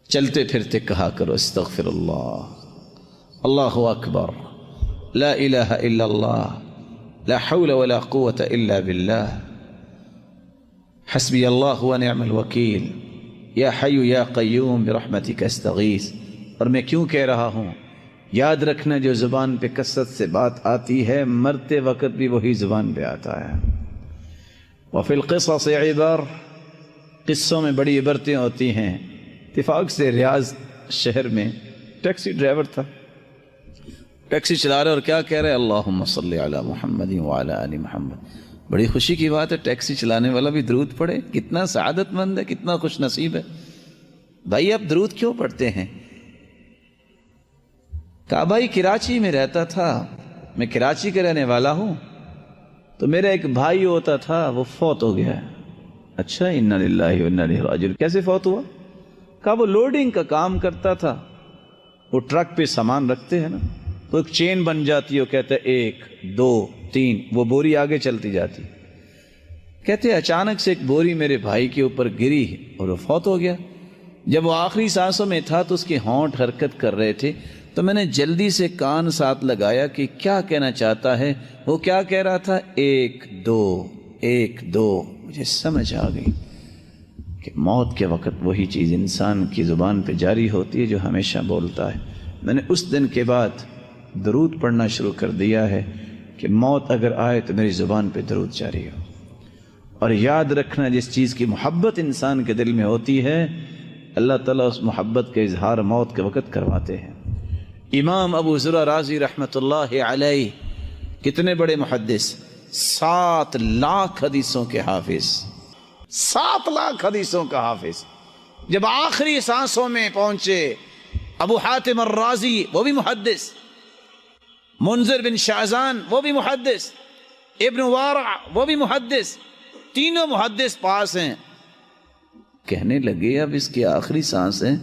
چلتے پھرتے کہا کرو استغفر اللہ، اللہ اکبر، لا الہ الا اللہ، لا حول ولا قوة الا باللہ، حسبی اللہ ونعم الوکیل، یا حی یا قیوم برحمتک استغیث۔ اور میں کیوں کہہ رہا ہوں، یاد رکھنا جو زبان پہ کثرت سے بات آتی ہے مرتے وقت بھی وہی زبان پہ آتا ہے۔ وفی القصص عبر، قصوں میں بڑی عبرتیں ہوتی ہیں۔ اتفاق سے ریاض شہر میں ٹیکسی ڈرائیور تھا، ٹیکسی چلا رہے اور کیا کہہ رہے، اللہم صلی علی محمد وعلی آل محمد۔ بڑی خوشی کی بات ہے، ٹیکسی چلانے والا بھی درود پڑھے، کتنا سعادت مند ہے، کتنا خوش نصیب ہے۔ بھائی آپ درود کیوں پڑھتے ہیں؟ کہا بھائی کراچی میں رہتا تھا، میں کراچی کا رہنے والا ہوں، تو میرا ایک بھائی ہوتا تھا وہ فوت ہو گیا ہے۔ اچھا، انا للہ و انا الیہ راجعون، کیسے فوت ہوا؟ کہا وہ لوڈنگ کا کام کرتا تھا، وہ ٹرک پہ سامان رکھتے ہیں نا، تو ایک چین بن جاتی ہے، وہ کہتے ہیں 1 2 3، وہ بوری آگے چلتی جاتی۔ کہتے ہیں اچانک سے ایک بوری میرے بھائی کے اوپر گری اور وہ فوت ہو گیا۔ جب وہ آخری سانسوں میں تھا تو اس کے ہونٹ حرکت کر رہے تھے، تو میں نے جلدی سے کان ساتھ لگایا کہ کیا کہنا چاہتا ہے۔ وہ کیا کہہ رہا تھا، 1 2 1 2۔ مجھے سمجھ آ گئی کہ موت کے وقت وہی چیز انسان کی زبان پہ جاری ہوتی ہے جو ہمیشہ بولتا ہے۔ میں نے اس دن کے بعد درود پڑھنا شروع کر دیا ہے کہ موت اگر آئے تو میری زبان پہ درود جاری ہو۔ اور یاد رکھنا جس چیز کی محبت انسان کے دل میں ہوتی ہے اللہ تعالیٰ اس محبت کا اظہار موت کے وقت کرواتے ہیں۔ امام ابو زرع رازی رحمۃ اللہ علیہ کتنے بڑے محدث، 7 لاکھ حدیثوں کے حافظ، 7 لاکھ حدیثوں کا حافظ۔ جب آخری سانسوں میں پہنچے، ابو حاتم الرازی وہ بھی محدث، منذر بن شعزان وہ بھی محدث، ابن وارع وہ بھی محدث، تینوں محدث پاس ہیں۔ کہنے لگے اب اس کی آخری سانس ہے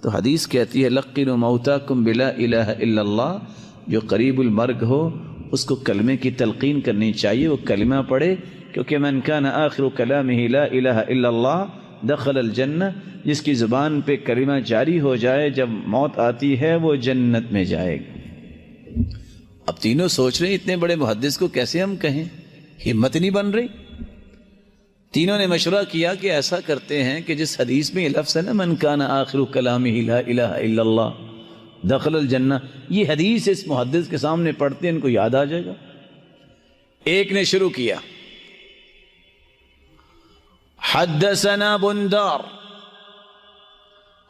تو حدیث کہتی ہے لقنوا موتاکم بلا الہ الا اللہ، جو قریب المرگ ہو اس کو کلمے کی تلقین کرنی چاہیے، وہ کلمہ پڑھے، کیونکہ من کان آخر کلامہ لا الہ الا اللہ دخل الجنہ، جس کی زبان پہ کلمہ جاری ہو جائے جب موت آتی ہے وہ جنت میں جائے گا۔ اب تینوں سوچ رہے ہیں اتنے بڑے محدث کو کیسے ہم کہیں، ہمت نہیں بن رہی۔ تینوں نے مشورہ کیا کہ ایسا کرتے ہیں کہ جس حدیث میں یہ لفظ ہے نا من کان آخر کلامہ لا الہ الا اللہ دخل الجنہ، یہ حدیث اس محدث کے سامنے پڑھتے ہیں ان کو یاد آ جائے گا۔ ایک نے شروع کیا، حدثنا بندار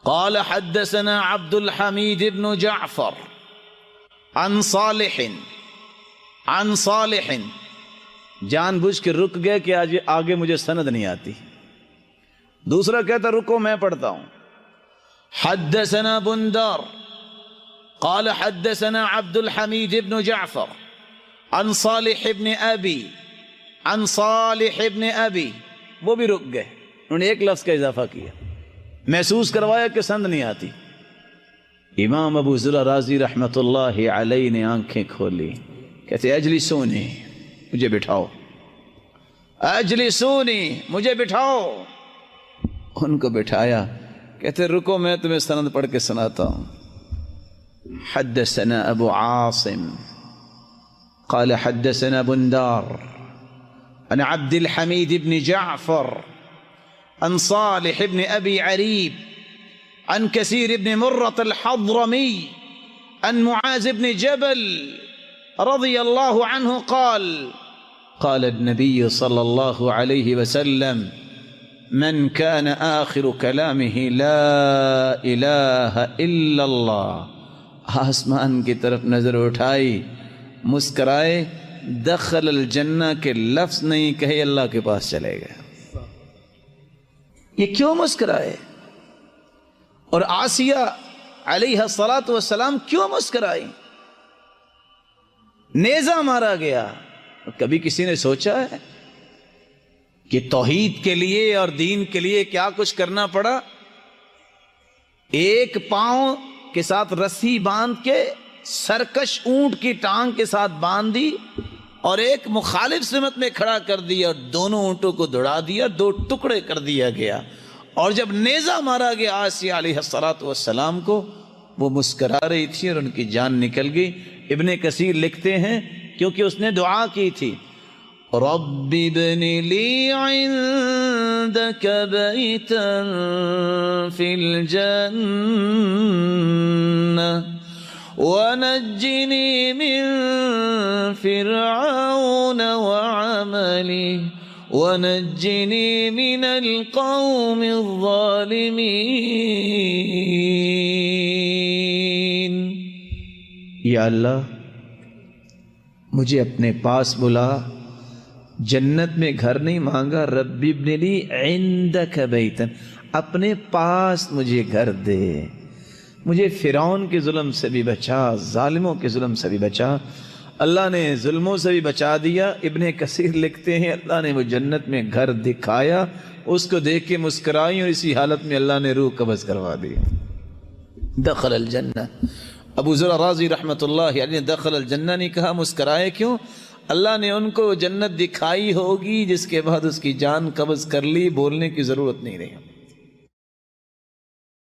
قال حدثنا عبد الحمید بن جعفر عن صالح، جان بوجھ کے رک گئے کہ آج آگے مجھے سند نہیں آتی۔ دوسرا کہتا رکو میں پڑھتا ہوں، حدثنا بندار قال حدثنا عبد الحمید بن جعفر عن صالح ابن ابی، وہ بھی رک گئے، انہوں نے ایک لفظ کا اضافہ کیا، محسوس کروایا کہ سند نہیں آتی۔ امام ابو زرع رازی رحمۃ اللہ علیہ نے آنکھیں کھولی، کہتے اجلسونی، مجھے بٹھاؤ، اجلسونی، مجھے بٹھاؤ۔ ان کو بٹھایا، کہتے رکو میں تمہیں سند پڑھ کے سناتا ہوں۔ حدثنا ابو عاصم قال حدثنا بندار عن عبد الحمید بن جعفر عن صالح بن ابی عریب عن كثير بن مرة الحضرمي عن معاذ بن جبل رضي الله عنه قال قال النبي صلى الله عليه وسلم من كان آخر كلامه لا إله إلا الله، آسمان کی طرف نظر اٹھائی، مسکرائے، دخل الجنہ کے لفظ نہیں کہے اللہ کے پاس چلے گئے۔ یہ کیوں مسکرائے؟ اور آسیہ علیہ الصلاۃ والسلام کیوں مسکرائی؟ نیزہ مارا گیا، کبھی کسی نے سوچا ہے کہ توحید کے لیے اور دین کے لیے کیا کچھ کرنا پڑا؟ ایک پاؤں کے ساتھ رسی باندھ کے سرکش اونٹ کی ٹانگ کے ساتھ باندھ دی اور ایک مخالف سمت میں کھڑا کر دیا، دونوں اونٹوں کو دوڑا دیا، 2 ٹکڑے کر دیا گیا، اور جب نیزہ مارا گیا آسیہ علیہ السلام کو، وہ مسکرا رہی تھی اور ان کی جان نکل گئی۔ ابن کثیر لکھتے ہیں کیونکہ اس نے دعا کی تھی، رب ابن لی عندك بیتا فی الجنہ ونجنی من فرعون وعملی ونجنی من القوم الظالمین۔ یا اللہ مجھے اپنے پاس بلا، جنت میں گھر نہیں مانگا، رب ابن لی عندک بیتا، اپنے پاس مجھے گھر دے، مجھے فرعون کے ظلم سے بھی بچا، ظالموں کے ظلم سے بھی بچا۔ اللہ نے ظلموں سے بھی بچا دیا۔ ابن کثیر لکھتے ہیں اللہ نے وہ جنت میں گھر دکھایا، اس کو دیکھ کے مسکرائی اور اسی حالت میں اللہ نے روح قبض کروا دی۔ دخل الجنہ، ابو ذر رازی رحمۃ اللہ علیہ نے دخل الجنہ نہیں کہا، مسکرائے کیوں؟ اللہ نے ان کو جنت دکھائی ہوگی جس کے بعد اس کی جان قبض کر لی، بولنے کی ضرورت نہیں رہی۔